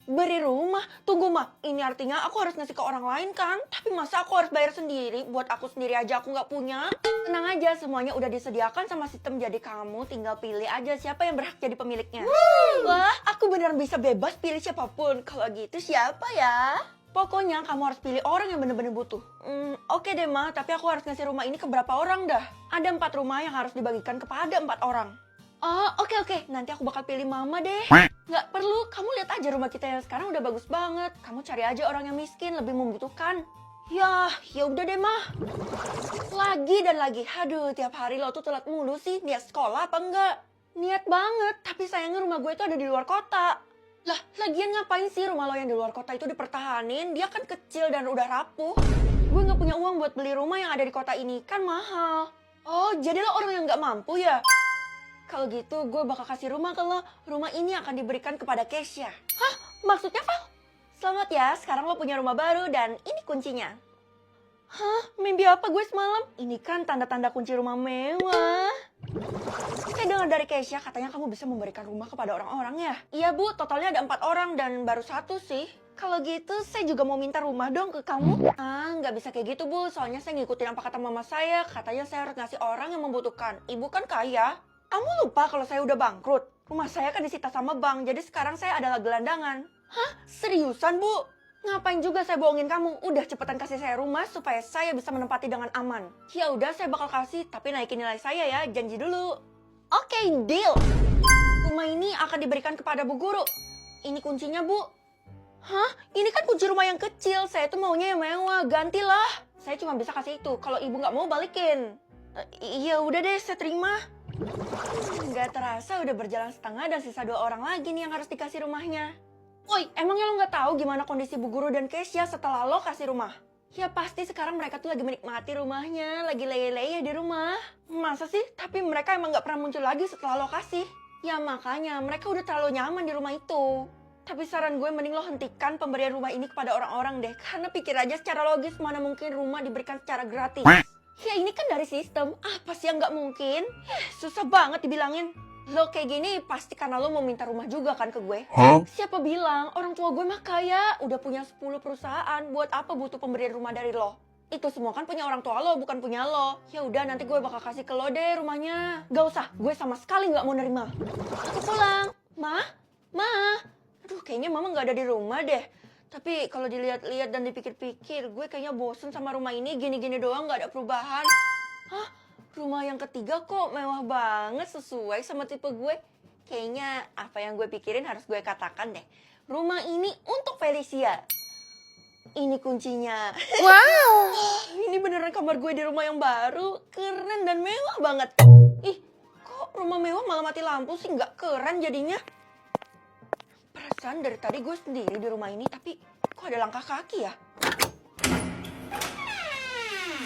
Beri rumah? Tunggu, Ma. Ini artinya aku harus ngasih ke orang lain kan? Tapi masa aku harus bayar sendiri? Buat aku sendiri aja aku nggak punya. Tenang aja, semuanya udah disediakan sama sistem. Jadi kamu tinggal pilih aja siapa yang berhak jadi pemiliknya. Wah, aku beneran bisa bebas pilih siapapun. Kalau gitu siapa ya? Pokoknya kamu harus pilih orang yang bener-bener butuh. Oke deh, Ma. Tapi aku harus ngasih rumah ini ke berapa orang dah? Ada 4 rumah yang harus dibagikan kepada 4 orang. Oh, oke. Nanti aku bakal pilih Mama deh. Nggak perlu, kamu lihat aja rumah kita yang sekarang udah bagus banget. Kamu cari aja orang yang miskin, lebih membutuhkan. Ya udah deh, Mah. Lagi dan lagi. Aduh, tiap hari lo tuh telat mulu sih. Niat sekolah apa enggak? Niat banget, tapi sayangnya rumah gue itu ada di luar kota. Lah, lagian ngapain sih rumah lo yang di luar kota itu dipertahanin? Dia kan kecil dan udah rapuh. Gue nggak punya uang buat beli rumah yang ada di kota ini, kan mahal. Oh, jadi lo orang yang nggak mampu ya? Kalau gitu gue bakal kasih rumah ke lo. Rumah ini akan diberikan kepada Kesha. Hah? Maksudnya Val? Selamat ya, sekarang lo punya rumah baru dan ini kuncinya. Hah? Mimpi apa gue semalam? Ini kan tanda-tanda kunci rumah mewah. Saya dengar dari Kesha katanya kamu bisa memberikan rumah kepada orang-orang ya? Iya Bu, totalnya ada 4 orang dan baru 1 sih. Kalau gitu saya juga mau minta rumah dong ke kamu. Nggak bisa kayak gitu Bu, soalnya saya ngikutin apa kata mama saya. Katanya saya harus ngasih orang yang membutuhkan. Ibu kan kaya. Kamu lupa kalau saya udah bangkrut? Rumah saya kan disita sama bank, jadi sekarang saya adalah gelandangan. Hah? Seriusan, Bu? Ngapain juga saya bohongin kamu? Udah cepetan kasih saya rumah supaya saya bisa menempati dengan aman. Ya udah, saya bakal kasih, tapi naikin nilai saya ya, janji dulu. Oke, deal. Rumah ini akan diberikan kepada Bu Guru. Ini kuncinya, Bu. Hah? Ini kan kunci rumah yang kecil, saya tuh maunya yang mewah, gantilah. Saya cuma bisa kasih itu, kalau ibu nggak mau balikin. Iya udah deh, saya terima. Nggak terasa udah berjalan setengah dan sisa 2 orang lagi nih yang harus dikasih rumahnya. Woi, emangnya lo nggak tahu gimana kondisi Bu Guru dan Kesha setelah lo kasih rumah? Ya pasti sekarang mereka tuh lagi menikmati rumahnya, lagi leyeh-leyeh di rumah. Masa sih? Tapi mereka emang nggak pernah muncul lagi setelah lo kasih. Ya makanya mereka udah terlalu nyaman di rumah itu. Tapi saran gue mending lo hentikan pemberian rumah ini kepada orang-orang deh. Karena pikir aja secara logis mana mungkin rumah diberikan secara gratis. Ya ini kan dari sistem, apa sih yang nggak mungkin? Susah banget dibilangin. Lo kayak gini pasti karena lo mau minta rumah juga kan ke gue? Siapa bilang? Orang tua gue mah kaya, udah punya 10 perusahaan. Buat apa butuh pemberian rumah dari lo? Itu semua kan punya orang tua lo, bukan punya lo. Ya udah nanti gue bakal kasih ke lo deh rumahnya. Gak usah, gue sama sekali nggak mau nerima. Aku pulang. Ma? Aduh, kayaknya mama nggak ada di rumah deh. Tapi kalau dilihat-lihat dan dipikir-pikir, gue kayaknya bosen sama rumah ini, gini-gini doang gak ada perubahan. Hah? Rumah yang ketiga kok mewah banget, sesuai sama tipe gue. Kayaknya apa yang gue pikirin harus gue katakan deh. Rumah ini untuk Felicia. Ini kuncinya. Wow! Ini beneran kamar gue di rumah yang baru. Keren dan mewah banget. Ih, kok rumah mewah malah mati lampu sih? Nggak keren jadinya. Perasaan dari tadi gue sendiri di rumah ini, tapi kok ada langkah kaki ya?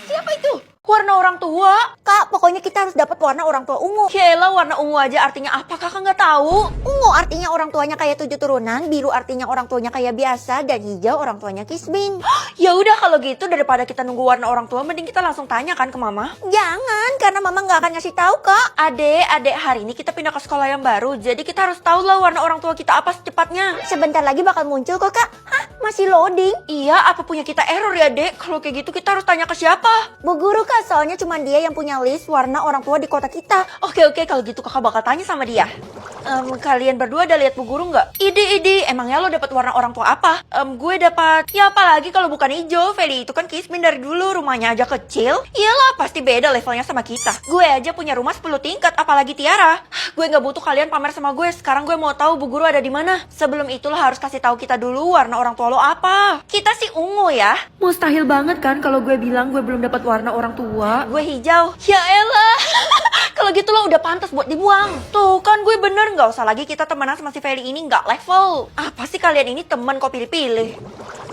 Siapa itu? Warna orang tua? Kak, pokoknya kita harus dapat warna orang tua ungu. Yaelah, warna ungu aja artinya apa? Kakak nggak tahu. Ungu artinya orang tuanya kayak 7 turunan, biru artinya orang tuanya kayak biasa, dan hijau orang tuanya kismin. Ya udah kalau gitu daripada kita nunggu warna orang tua, mending kita langsung tanya kan ke mama. Jangan, karena mama nggak akan ngasih tahu kak. Adek, hari ini kita pindah ke sekolah yang baru, jadi kita harus tahu lah warna orang tua kita apa secepatnya. Sebentar lagi bakal muncul kok kak. Hah? Masih loading? Iya, apa punya kita error ya dek? Kalau kayak gitu kita harus tanya ke siapa? Bu Guru kak, soalnya cuma dia yang punya list warna orang tua di kota kita. Oke, kalau gitu kakak bakal tanya sama dia. Kalian berdua udah lihat Bu Guru nggak? Ide, emangnya lo dapat warna orang tua apa? Gue dapat, ya apalagi kalau bukan hijau. Feli itu kan kismin dari dulu, rumahnya aja kecil. Iyalah, pasti beda levelnya sama kita. Gue aja punya rumah 10 tingkat, apalagi Tiara. Gue nggak butuh kalian pamer sama gue. Sekarang gue mau tahu Bu Guru ada di mana. Sebelum itu lo harus kasih tahu kita dulu warna orang tua lo apa. Kita sih ungu ya. Mustahil banget kan kalau gue bilang gue belum dapat warna orang tua. Gue hijau. Ya elah. Kalau gitu lo udah pantas buat dibuang. Tuh kan gue bener, nggak usah lagi kita temenan sama si Feli ini, nggak level. Apa sih kalian ini temen kok pilih-pilih?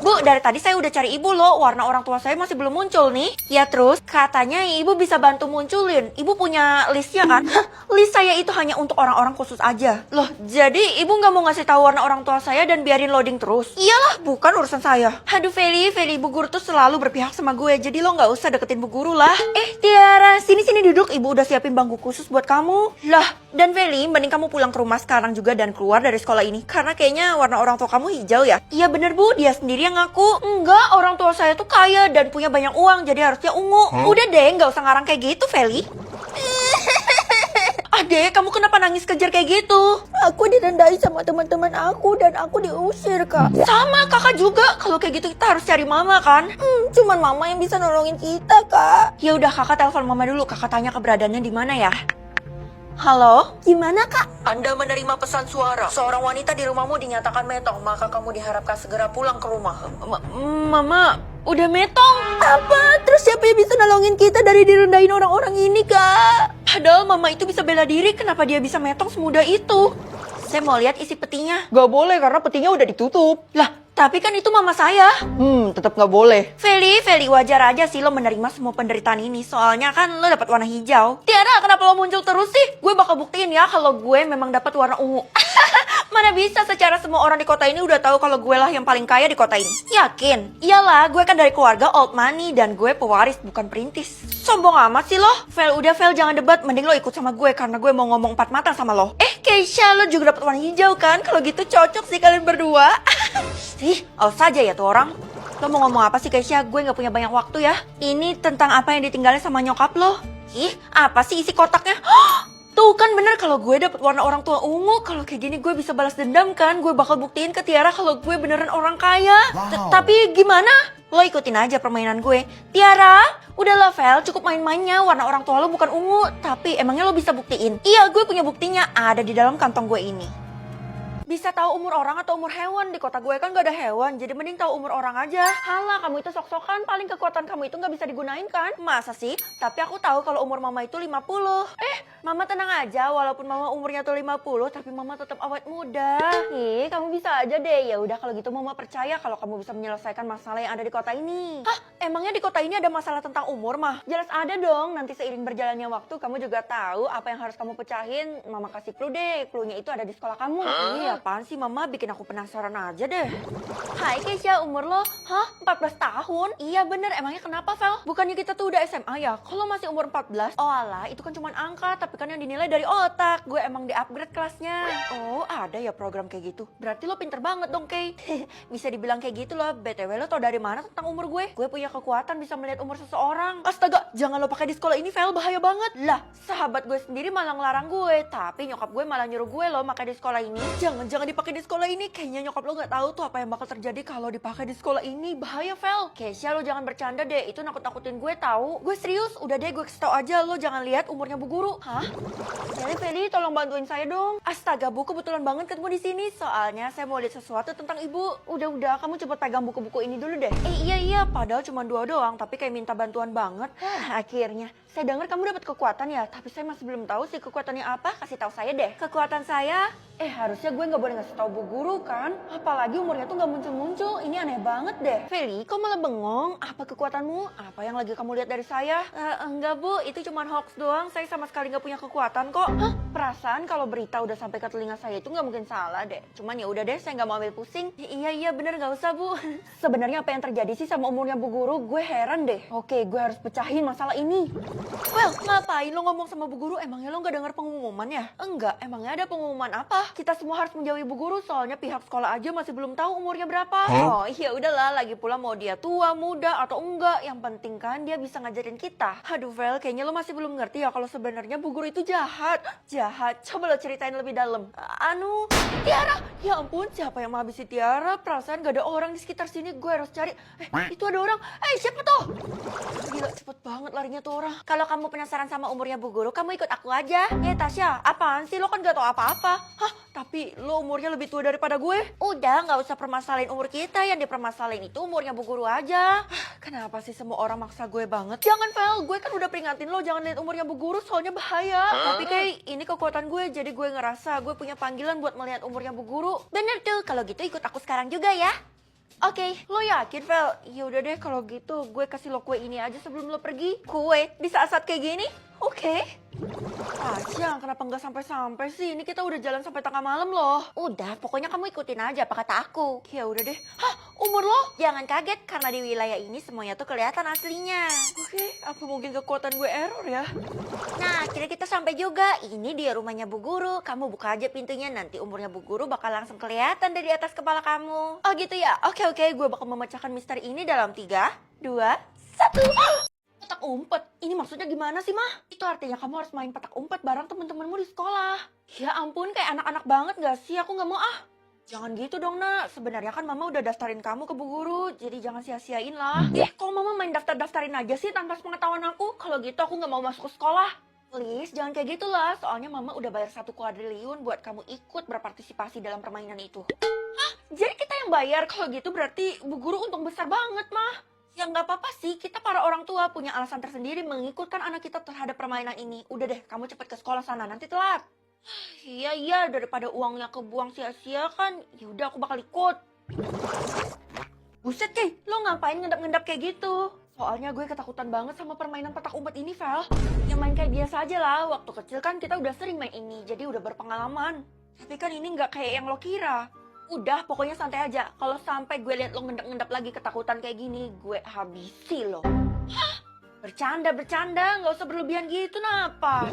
Bu, dari tadi saya udah cari ibu loh, warna orang tua saya masih belum muncul nih. Ya terus, katanya ibu bisa bantu munculin. Ibu punya listnya kan? List saya itu hanya untuk orang-orang khusus aja. Loh, jadi ibu nggak mau ngasih tahu warna orang tua saya dan biarin loading terus? Iyalah, bukan urusan saya. Aduh Feli, ibu guru tuh selalu berpihak sama gue, jadi lo nggak usah deketin bu guru lah. Tiara, sini duduk, ibu udah siapin bangku khusus buat kamu. Lah, Dan Feli, mending kamu pulang ke rumah sekarang juga dan keluar dari sekolah ini. Karena kayaknya warna orang tua kamu hijau ya. Iya bener Bu, dia sendiri yang ngaku. Enggak, orang tua saya tuh kaya dan punya banyak uang, jadi harusnya ungu. Udah deh, nggak usah ngarang kayak gitu Feli. Adek, kamu kenapa nangis kejar kayak gitu? Aku direndahin sama teman-teman aku dan aku diusir, Kak. Sama, Kakak juga. Kalau kayak gitu kita harus cari Mama, kan? Cuman Mama yang bisa nolongin kita, Kak. Ya udah, Kakak telepon Mama dulu. Kakak tanya keberadaannya di mana ya. Halo? Gimana, Kak? Anda menerima pesan suara. Seorang wanita di rumahmu dinyatakan metong, maka kamu diharapkan segera pulang ke rumah. Mama, udah metong? Apa? Terus siapa yang bisa nolongin kita dari direndahin orang-orang ini, Kak? Padahal Mama itu bisa bela diri, kenapa dia bisa metong semudah itu? Saya mau lihat isi petinya. Gak boleh karena petinya udah ditutup. Lah, tapi kan itu Mama saya. Tetap gak boleh. Feli, wajar aja sih lo menerima semua penderitaan ini. Soalnya kan lo dapat warna hijau. Tiara, kenapa lo muncul terus sih? Gue bakal buktiin ya kalau gue memang dapat warna ungu. Mana bisa, secara semua orang di kota ini udah tahu kalau gue lah yang paling kaya di kota ini. Yakin? Iyalah, gue kan dari keluarga old money dan gue pewaris bukan perintis. Sombong amat sih lo. Fel, jangan debat. Mending lo ikut sama gue karena gue mau ngomong 4 mata sama lo. Keisha, lo juga dapat warna hijau kan? Kalau gitu cocok sih kalian berdua. Ih, awas saja ya tuh orang. Lo mau ngomong apa sih Keisha? Gue gak punya banyak waktu ya. Ini tentang apa yang ditinggalin sama nyokap lo. Ih, apa sih isi kotaknya? Tuh kan bener kalau gue dapet warna orang tua ungu. Kalau kayak gini gue bisa balas dendam kan. Gue bakal buktiin ke Tiara kalau gue beneran orang kaya. Tapi gimana? Lo ikutin aja permainan gue. Tiara, udahlah Vel, cukup main-mainnya. Warna orang tua lo bukan ungu. Tapi emangnya lo bisa buktiin? Iya, gue punya buktinya. Ada di dalam kantong gue ini. Bisa tahu umur orang atau umur hewan? Di kota gue kan gak ada hewan, jadi mending tahu umur orang aja. Halah, kamu itu sok-sokan, paling kekuatan kamu itu gak bisa digunain kan? Masa sih? Tapi aku tahu kalau umur Mama itu 50. Mama tenang aja, walaupun Mama umurnya tuh 50, tapi Mama tetap awet muda. Ih, kamu bisa aja deh. Ya udah kalau gitu Mama percaya kalau kamu bisa menyelesaikan masalah yang ada di kota ini. Hah? Emangnya di kota ini ada masalah tentang umur, Mah? Jelas ada dong. Nanti seiring berjalannya waktu, kamu juga tahu apa yang harus kamu pecahin. Mama kasih clue deh. Clue-nya itu ada di sekolah kamu. Iya. Apaan sih Mama, bikin aku penasaran aja deh. Hai Keisha, umur lo? Hah? 14 tahun? Iya bener, emangnya kenapa Vel? Bukannya kita tuh udah SMA ya? Kalau masih umur 14? Oh alah, itu kan cuma angka, tapi kan yang dinilai dari otak. Gue emang di-upgrade kelasnya. Oh, ada ya program kayak gitu. Berarti lo pinter banget dong, Kay. Bisa dibilang kayak gitu loh. BTW lo tau dari mana tentang umur gue? Gue punya kekuatan bisa melihat umur seseorang. Astaga, jangan lo pakai di sekolah ini Vel, bahaya banget. Lah, sahabat gue sendiri malah ngelarang gue, tapi nyokap gue malah nyuruh gue lo pakai di sekolah ini. Jangan dipakai di sekolah ini. Kayaknya nyokap lo gak tahu tuh apa yang bakal terjadi kalau dipakai di sekolah ini. Bahaya Vel. Keisha, lo jangan bercanda deh, itu nakut-nakutin gue tahu. Gue serius, udah deh gue kasih tau aja, lo jangan lihat umurnya Bu Guru. Hah? Feli, tolong bantuin saya dong. Astaga Bu, kebetulan banget ketemu di sini. Soalnya saya mau lihat sesuatu tentang Ibu. Udah, kamu cepet pegang buku-buku ini dulu deh. Iya, padahal cuma 2 doang, tapi kayak minta bantuan banget. Akhirnya. Saya dengar kamu dapat kekuatan ya, tapi saya masih belum tahu sih kekuatannya apa. Kasih tahu saya deh. Kekuatan saya? Harusnya gue nggak boleh ngasih tahu Bu Guru kan? Apalagi umurnya tuh nggak muncul-muncul. Ini aneh banget deh. Feli, kok malah bengong? Apa kekuatanmu? Apa yang lagi kamu lihat dari saya? Enggak Bu, itu cuma hoax doang. Saya sama sekali nggak punya kekuatan kok. Hah? Perasaan kalau berita udah sampai ke telinga saya itu nggak mungkin salah deh. Cuman ya udah deh, saya nggak mau ambil pusing. Iya bener, nggak usah Bu. Sebenarnya apa yang terjadi sih sama umurnya Bu Guru? Gue heran deh. Oke, gue harus pecahin masalah ini. Well, ngapain lo ngomong sama Bu Guru? Emangnya lo nggak dengar pengumuman ya? Enggak, emangnya ada pengumuman apa? Kita semua harus menjauhi Bu Guru, soalnya pihak sekolah aja masih belum tahu umurnya berapa. Oh iya udahlah, lagi pula mau dia tua, muda, atau enggak, yang penting kan dia bisa ngajarin kita. Aduh Vel, kayaknya lo masih belum ngerti ya kalau sebenarnya Bu Guru itu jahat. Jahat, coba lo ceritain lebih dalam. Tiara, ya ampun, siapa yang menghabisi Tiara? Perasaan gak ada orang di sekitar sini, gue harus cari. Itu ada orang. Siapa tuh? Gila, cepet banget larinya tuh orang. Kalau kamu penasaran sama umurnya Bu Guru, kamu ikut aku aja. Tasya, apaan sih? Lo kan gak tau apa-apa. Hah? Tapi lo umurnya lebih tua daripada gue. Udah, gak usah permasalahin umur kita. Yang dipermasalahin itu umurnya Bu Guru aja. Kenapa sih semua orang maksa gue banget? Jangan Vel, gue kan udah peringatin lo jangan lihat umurnya Bu Guru, soalnya bahaya. Tapi kayak ini kekuatan gue, jadi gue ngerasa gue punya panggilan buat melihat umurnya Bu Guru. Bener tuh, kalau gitu ikut aku sekarang juga ya. Oke, lo yakin Vel? Ya udah deh kalau gitu gue kasih lo kue ini aja sebelum lo pergi. Kue di saat-saat kayak gini? Oke. Tasya, kenapa nggak sampai-sampai sih? Ini kita udah jalan sampai tengah malam loh. Udah, pokoknya kamu ikutin aja apa kata aku. Ya udah deh. Hah, Umur lo? Jangan kaget karena di wilayah ini semuanya tuh kelihatan aslinya. Oke, apa mungkin kekuatan gue error ya? Nah, akhirnya kita sampai juga. Ini dia rumahnya Bu Guru. Kamu buka aja pintunya, nanti umurnya Bu Guru bakal langsung kelihatan dari atas kepala kamu. Oh gitu ya? Oke, gue bakal memecahkan misteri ini dalam 3, 2, 1. Petak umpet? Ini maksudnya gimana sih, Mah? Itu artinya kamu harus main petak umpet bareng temen-temenmu di sekolah. Ya ampun, kayak anak-anak banget gak sih? Aku gak mau ah. Jangan gitu dong, Nak. Sebenarnya kan Mama udah daftarin kamu ke Bu Guru, jadi jangan sia-siain lah. Kok Mama main daftar-daftarin aja sih tanpa sepengetahuan aku? Kalau gitu aku gak mau masuk ke sekolah. Please, jangan kayak gitu lah. Soalnya Mama udah bayar 1 kuadriliun buat kamu ikut berpartisipasi dalam permainan itu. Hah? Jadi kita yang bayar? Kalau gitu berarti Bu Guru untung besar banget, Mah. Ya nggak apa-apa sih, kita para orang tua punya alasan tersendiri mengikutkan anak kita terhadap permainan ini. Udah deh, kamu cepet ke sekolah sana, nanti telat. Iya, daripada uangnya kebuang sia-sia kan, yaudah aku bakal ikut. Buset Kay, lo ngapain ngendap-ngendap kayak gitu? Soalnya gue ketakutan banget sama permainan petak umpet ini, Vel. Yang main kayak biasa aja lah, waktu kecil kan kita udah sering main ini, jadi udah berpengalaman. Tapi kan ini nggak kayak yang lo kira. Udah, pokoknya santai aja. Kalau sampai gue liat lo ngendap-ngendap lagi ketakutan kayak gini, gue habisi lo. Hah? Bercanda, nggak usah berlebihan gitu, napa?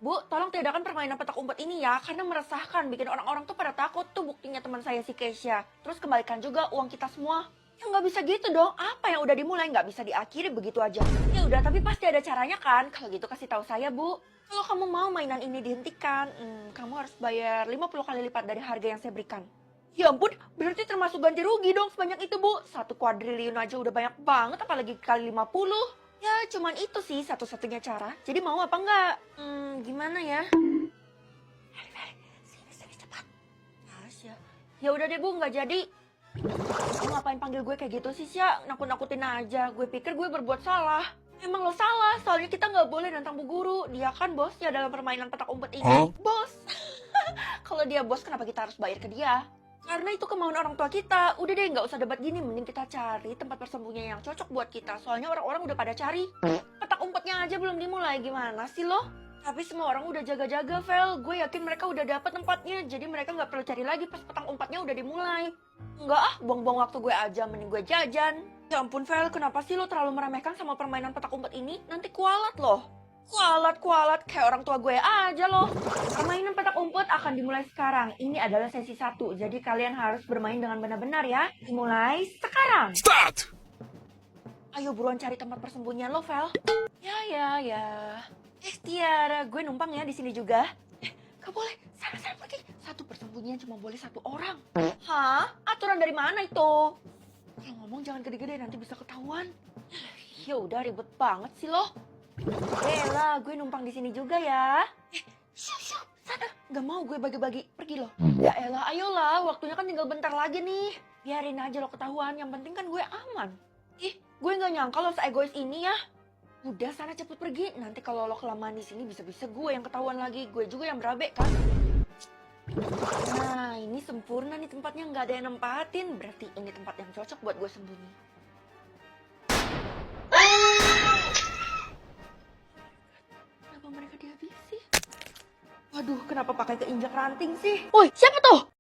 Bu, tolong tiadakan permainan petak umpet ini ya, karena meresahkan, bikin orang-orang tuh pada takut tuh buktinya teman saya si Keisha. Terus kembalikan juga uang kita semua. Ya nggak bisa gitu dong, apa yang udah dimulai nggak bisa diakhiri begitu aja. Ya udah, tapi pasti ada caranya kan, kalau gitu kasih tahu saya, Bu. Kalau kamu mau mainan ini dihentikan, kamu harus bayar 50 kali lipat dari harga yang saya berikan. Ya ampun, berarti termasuk ganti rugi dong sebanyak itu, Bu. 1 kuadriliun aja udah banyak banget, apalagi kali 50. Ya, cuman itu sih satu-satunya cara. Jadi mau apa enggak? Gimana ya? Sini, cepat. Ya. Ya udah deh, Bu, nggak jadi. Lo ngapain panggil gue kayak gitu sih, Sya? Nakut-nakutin aja. Gue pikir gue berbuat salah. Emang lo salah, soalnya kita nggak boleh nantang Bu Guru. Dia kan bosnya dalam permainan petak umpet ini. Bos. Kalau dia bos, kenapa kita harus bayar ke dia? Karena itu kemauan orang tua kita. Udah deh, nggak usah debat gini. Mending kita cari tempat persembunyian yang cocok buat kita. Soalnya orang-orang udah pada cari. Petak umpetnya aja belum dimulai. Gimana sih lo? Tapi semua orang udah jaga-jaga, Vel. Gue yakin mereka udah dapet tempatnya. Jadi mereka nggak perlu cari lagi pas petak umpetnya udah dimulai. Enggak ah, buang-buang waktu gue aja. Mending gue jajan. Ya ampun, Vel. Kenapa sih lo terlalu meremehkan sama permainan petak umpet ini? Nanti kualat loh. Kualat, kayak orang tua gue aja loh. Permainan petak umpet akan dimulai sekarang. Ini adalah sesi 1, jadi kalian harus bermain dengan benar-benar ya. Dimulai sekarang. Start! Ayo buruan cari tempat persembunyian lo, Vel. Ya. Tiara, gue numpang ya di sini juga. Gak boleh, sana pergi. Satu persembunyian cuma boleh 1 orang. Hah? Aturan dari mana itu? Kalau ngomong jangan gede-gede, nanti bisa ketahuan. Ya udah, ribet banget sih lo. Bella, gue numpang di sini juga ya. Sana. Gak mau gue bagi-bagi. Pergi lo. Ya elah, ayolah. Waktunya kan tinggal bentar lagi nih. Biarin aja lo ketahuan. Yang penting kan gue aman. Gue gak nyangka lo se-egois ini ya. Udah, sana cepet pergi. Nanti kalau lo kelamaan di sini bisa-bisa gue yang ketahuan lagi. Gue juga yang berabe kan. Nah, ini sempurna nih tempatnya. Gak ada yang nempatin. Berarti ini tempat yang cocok buat gue sembunyi. Mereka dihabisi. Waduh, kenapa pakai keinjak ranting sih? Woi, siapa tuh?